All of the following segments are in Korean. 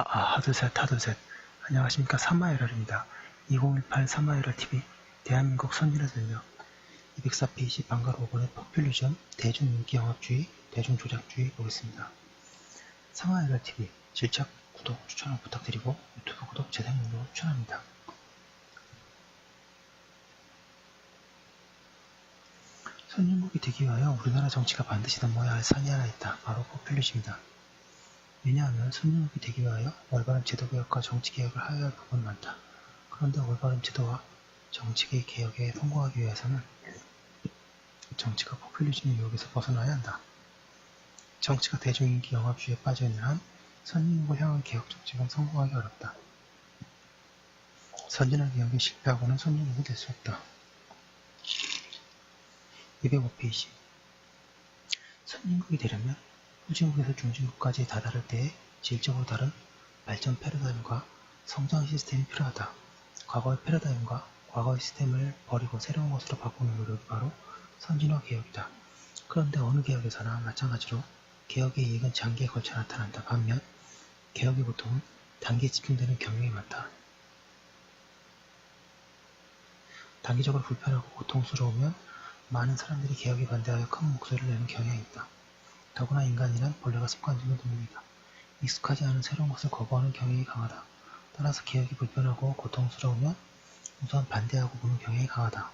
하둘셋 하둘셋. 안녕하십니까. 사마이럴입니다. 2018 사마이럴 TV 대한민국 선진화 전력 204페이지 방가로 5번의 포퓰리즘, 대중인기영합주의, 대중조작주의 보겠습니다. 사마이럴 TV 질책, 구독, 추천을 부탁드리고 유튜브 구독, 재생 목록을 추천합니다. 선진국이 되기 위하여 우리나라 정치가 반드시 넘어야 할 산이 하나 있다. 바로 포퓰리즘이다. 왜냐하면 선진국이 되기 위하여 올바른 제도개혁과 정치개혁을 하여야 할 부분이 많다. 그런데 올바른 제도와 정치개혁에 성공하기 위해서는 정치가 포퓰리즘의 유혹에서 벗어나야 한다. 정치가 대중인기 영합주의에 빠져있는 한 선진국을 향한 개혁 정책은 성공하기 어렵다. 선진화 개혁에 실패하고는 선진국이 될 수 없다. 205페이지. 선진국이 되려면 후진국에서 중진국까지 다다를 때에 질적으로 다른 발전 패러다임과 성장 시스템이 필요하다. 과거의 패러다임과 과거의 시스템을 버리고 새로운 것으로 바꾸는 노력이 바로 선진화 개혁이다. 그런데 어느 개혁에서나 마찬가지로 개혁의 이익은 장기에 걸쳐 나타난다. 반면 개혁의 고통은 단기에 집중되는 경향이 많다. 단기적으로 불편하고 고통스러우면 많은 사람들이 개혁에 반대하여 큰 목소리를 내는 경향이 있다. 더구나 인간이란 본래가 습관적인 동물이다. 익숙하지 않은 새로운 것을 거부하는 경향이 강하다. 따라서 개혁이 불편하고 고통스러우면 우선 반대하고 보는 경향이 강하다.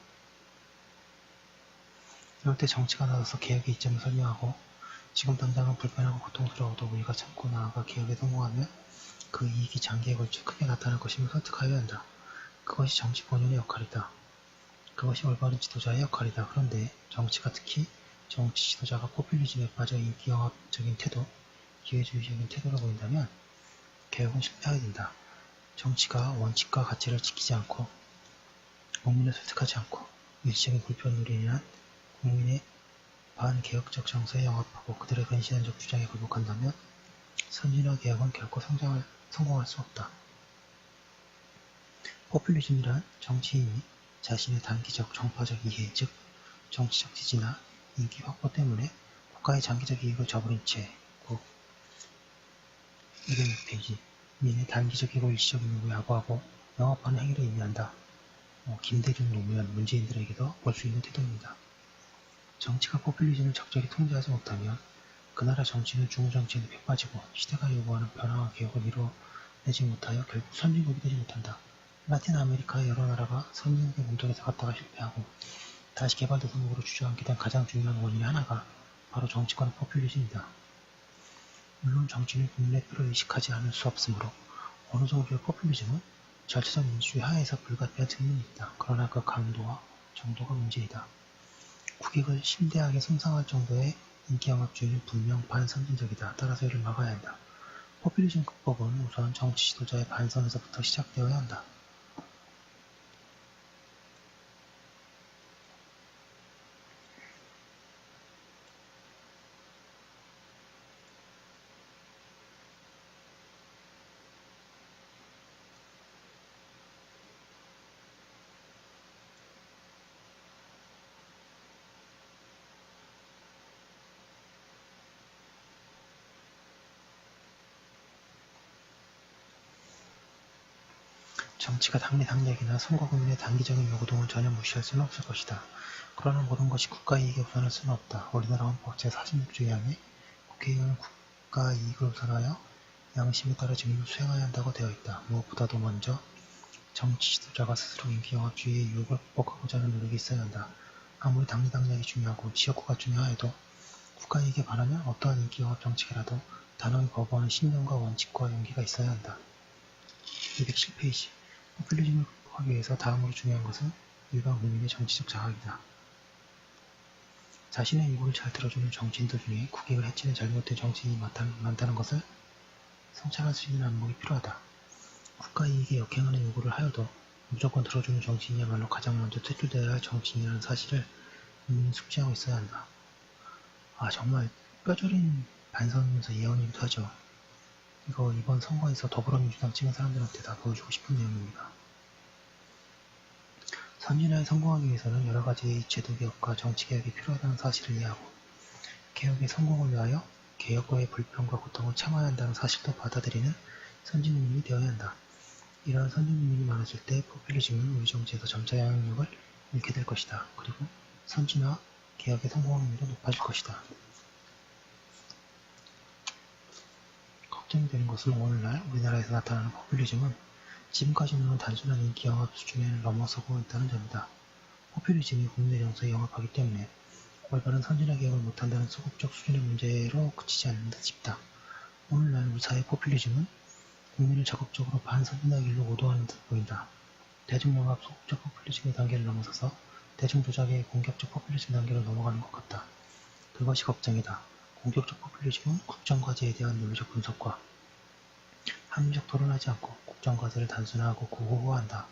이럴 때 정치가 나서서 개혁의 이점을 설명하고 지금 당장은 불편하고 고통스러워도 우리가 참고 나아가 개혁에 성공하면 그 이익이 장기에 걸쳐 크게 나타날 것임을 설득하여야 한다. 그것이 정치 본연의 역할이다. 그것이 올바른 지도자의 역할이다. 그런데 정치가 특히 정치 지도자가 포퓰리즘에 빠져 인기영합적인 태도, 기회주의적인 태도로 보인다면 개혁은 실패하게 된다. 정치가 원칙과 가치를 지키지 않고 국민을 설득하지 않고 일시적인 불편으로 인한 국민의 반개혁적 정서에 영합하고 그들의 근시안적 주장에 굴복한다면 선진화 개혁은 결코 성공할 수 없다. 포퓰리즘이란 정치인이 자신의 단기적 정파적 이해, 즉 정치적 지지나 인기 확보 때문에 국가의 장기적 이익을 저버린 채 206페이지 민의 단기적이고 일시적인 요구에 야구하고 영합하는 행위를 의미한다. 김대중, 노무현, 문재인들에게도 볼 수 있는 태도입니다. 정치가 포퓰리즘을 적절히 통제하지 못하면 그 나라 정치는 중우정치에 배 빠지고 시대가 요구하는 변화와 개혁을 이루어내지 못하여 결국 선진국이 되지 못한다. 라틴 아메리카의 여러 나라가 선진국의 문턱에서 갔다가 실패하고 다시 개발도상국으로 주저앉게 된 가장 중요한 원인의 하나가 바로 정치권 포퓰리즘이다. 물론 정치는 국민의 표를 의식하지 않을 수 없으므로 어느 정도의 포퓰리즘은 절차적 민주주의 하에서 불가피한 측면이 있다. 그러나 그 강도와 정도가 문제이다. 국익을 심대하게 손상할 정도의 인기영합주의는 분명 반선진적이다. 따라서 이를 막아야 한다. 포퓰리즘 극복은 우선 정치 지도자의 반성에서부터 시작되어야 한다. 정치가 당리당략이나 선거 국민의 단기적인 요구 등을 전혀 무시할 수는 없을 것이다. 그러나 모든 것이 국가이익에 우선할 수는 없다. 우리나라 헌법 제46조에 의하면 국회의원은 국가이익을 우선하여 양심에 따라 직무를 수행해야 한다고 되어 있다. 무엇보다도 먼저 정치 지도자가 스스로 인기영합주의의 유혹을 극복하고자 하는 노력이 있어야 한다. 아무리 당리당략이 중요하고 지역구가 중요하여도 국가이익에 반하면 어떠한 인기영합 정책이라도 단호히 거부하는 신념과 원칙과 용기가 있어야 한다. 207페이지. 포퓰리즘을 극복하기 위해서 다음으로 중요한 것은 일반 국민의 정치적 자각이다. 자신의 요구를 잘 들어주는 정치인들 중에 국익을 해치는 잘못된 정치인이 많다는 것을 성찰할 수 있는 안목이 필요하다. 국가이익에 역행하는 요구를 하여도 무조건 들어주는 정치인이야말로 가장 먼저 퇴출되어야 할 정치인이라는 사실을 국민이 숙지하고 있어야 한다. 정말 뼈저린 반성이면서 예언이기도 하죠. 이거 이번 선거에서 더불어민주당 찍은 사람들한테 다 보여주고 싶은 내용입니다. 선진화에 성공하기 위해서는 여러가지의 제도개혁과 정치개혁이 필요하다는 사실을 이해하고 개혁의 성공을 위하여 개혁과의 불편과 고통을 참아야 한다는 사실도 받아들이는 선진 국민이 되어야 한다. 이러한 선진 국민이 많아질 때 포퓰리즘은 우리 정치에서 점차 영향력을 잃게 될 것이다. 그리고 선진화, 개혁의 성공 확률도 높아질 것이다. 걱정이 되는 것은 오늘날 우리나라에서 나타나는 포퓰리즘은 지금까지는 단순한 인기 영합 수준에 넘어서고 있다는 점이다. 포퓰리즘이 국내 정서에 영합하기 때문에 올바른 선진화 개혁을 못한다는 소극적 수준의 문제로 그치지 않는다 싶다. 오늘날 우리 사회 포퓰리즘은 국민을 적극적으로 반선진화 길로 오도하는 듯 보인다. 대중영합 소극적 포퓰리즘의 단계를 넘어서서 대중조작의 공격적 포퓰리즘 단계로 넘어가는 것 같다. 그것이 걱정이다. 공격적 포퓰리즘은 국정과제에 대한 논리적 분석과 합리적 토론하지 않고 국정과제를 단순화하고 고고화한다.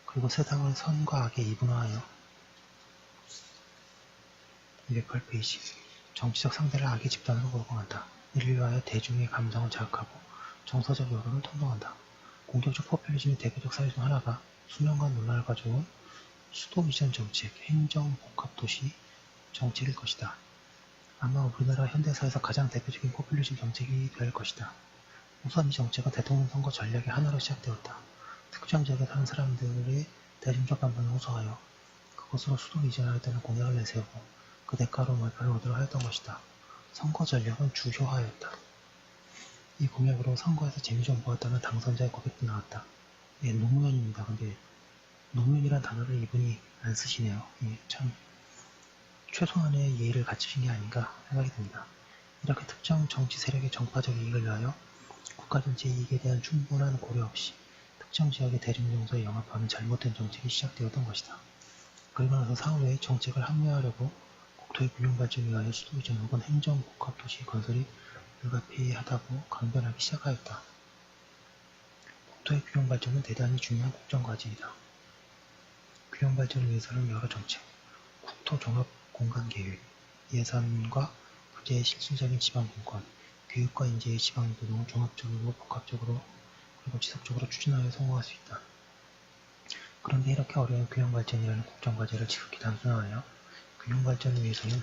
그리고 세상을 선과 악에 이분화하여 208페이지 정치적 상대를 악의 집단으로 몰고간다. 이를 위하여 대중의 감성을 자극하고 정서적 여론을 선동한다. 공격적 포퓰리즘의 대표적 사례 중 하나가 수년간 논란을 가져온 수도 이전 정책, 행정 복합도시 정책일 것이다. 아마 우리나라 현대사에서 가장 대표적인 포퓰리즘 정책이 될 것이다. 우선 이 정책은 대통령 선거 전략의 하나로 시작되었다. 특정 지역에 사는 사람들의 대중적 반발을 호소하여 그곳으로 수도를 이전하겠다는 공약을 내세우고 그 대가로 몰표를 얻으려 하였던 것이다. 선거 전략은 주효하였다. 이 공약으로 선거에서 재미 좀 보았다는 당선자의 고백도 나왔다. 예, 노무현입니다. 근데 노무현이란 단어를 이분이 안 쓰시네요. 예, 참 최소한의 예의를 갖추신 게 아닌가 생각이 듭니다. 이렇게 특정 정치 세력의 정파적 이익을 위하여 국가 전체 이익에 대한 충분한 고려 없이 특정 지역의 대중정서에 영합하는 잘못된 정책이 시작되었던 것이다. 그리고 나서 사후에 정책을 합리화하려고 국토의 균형 발전을 위하여 수도 이전 혹은 행정 복합 도시 건설이 불가피하다고 강변하기 시작하였다. 국토의 균형 발전은 대단히 중요한 국정과제이다. 균형 발전을 위해서는 여러 정책, 국토 종합 공간 계획, 예산과 부재의 실질적인 지방분권, 교육과 인재의 지방이동 등을 종합적이고 복합적으로 그리고 지속적으로 추진하여 성공할 수 있다. 그런데 이렇게 어려운 균형발전이라는 국정과제를 지극히 단순화하여 균형발전을 위해서는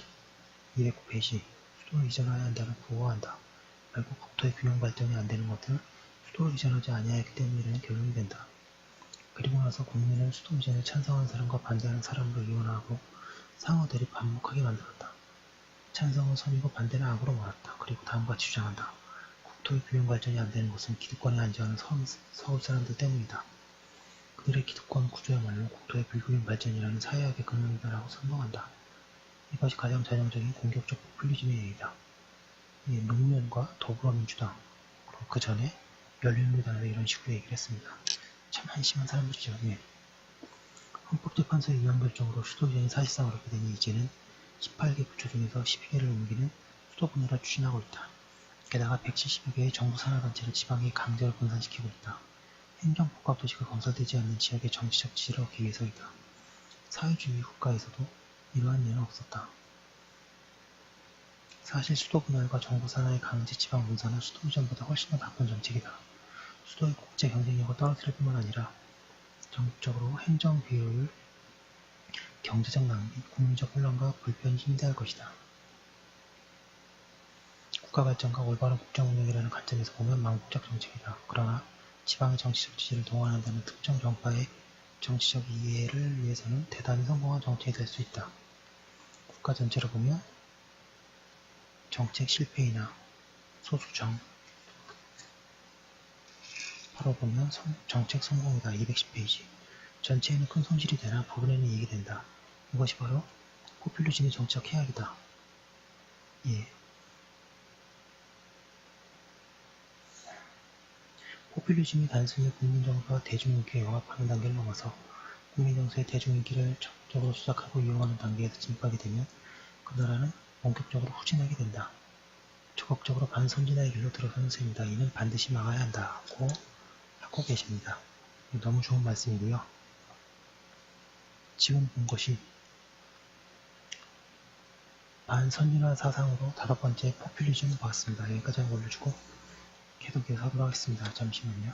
209페이지 수도를 이전해야 한다는 구호한다. 결국 국토의 균형발전이 안되는 것들은 수도를 이전하지 아니하였기 때문이라는 결론이 된다. 그리고 나서 국민을 수도 이전에 찬성하는 사람과 반대하는 사람으로 이원하고 상호 대립 반목하게 만들었다. 찬성은 선이고 반대는 악으로 몰았다. 그리고 다음같이 주장한다. 국토의 균형 발전이 안되는 것은 기득권에 안주하는 서울 사람들 때문이다. 그들의 기득권 구조야말로 국토의 불균형 발전이라는 사회학의 근원이다라고 선동한다. 이것이 가장 전형적인 공격적 포퓰리즘의 예이다. 노무현과 더불어민주당, 그리고 그 전에 열린우리당에서 이런 식으로 얘기를 했습니다. 참 한심한 사람들이죠. 헌법재판소의 위헌 결정으로 수도 이전이 사실상 어렵게 되니 이제는 18개 부처 중에서 12개를 옮기는 수도 분해를 추진하고 있다. 게다가 170여 개의 정부 산하단체를 지방에 강제로 분산시키고 있다. 행정복합도시가 건설되지 않는 지역의 정치적 지지를 얻기 위해서이다. 사회주의 국가에서도 이러한 예는 없었다. 사실 수도 분할과 정부 산하의 강제 지방 분산은 수도 이전보다 훨씬 더 나쁜 정책이다. 수도의 국제 경쟁력을 떨어뜨릴 뿐만 아니라 전국적으로 행정 비효율, 경제적 낭비, 국민적 혼란과 불편이 힘대할 것이다. 국가 발전과 올바른 국정 운영이라는 관점에서 보면 망국적 정책이다. 그러나 지방의 정치적 지지를 동원한다는 특정 정파의 정치적 이해를 위해서는 대단히 성공한 정책이 될 수 있다. 국가 전체로 보면 정책 실패이나 소수정, 바로 보면 정책 성공이다. 210페이지. 전체에는 큰 손실이 되나 부분에는 이익이 된다. 이것이 바로 포퓰리즘의 정치적 해악이다. 예. 포퓰리즘이 단순히 국민정서와 대중인기에 영합하는 단계를 넘어서 국민정서의 대중인기를 적극적으로 수작하고 이용하는 단계에서 진입하게 되면 그 나라는 본격적으로 후진하게 된다. 적극적으로 반선진화의 길로 들어서는 셈이다. 이는 반드시 막아야 한다고 하고 계십니다. 너무 좋은 말씀이고요. 지금 본 것이 반선진화 사상으로 5번째 포퓰리즘을 보았습니다. 여기까지 한번 올려주고 계속 이어서 하도록 하겠습니다. 잠시만요.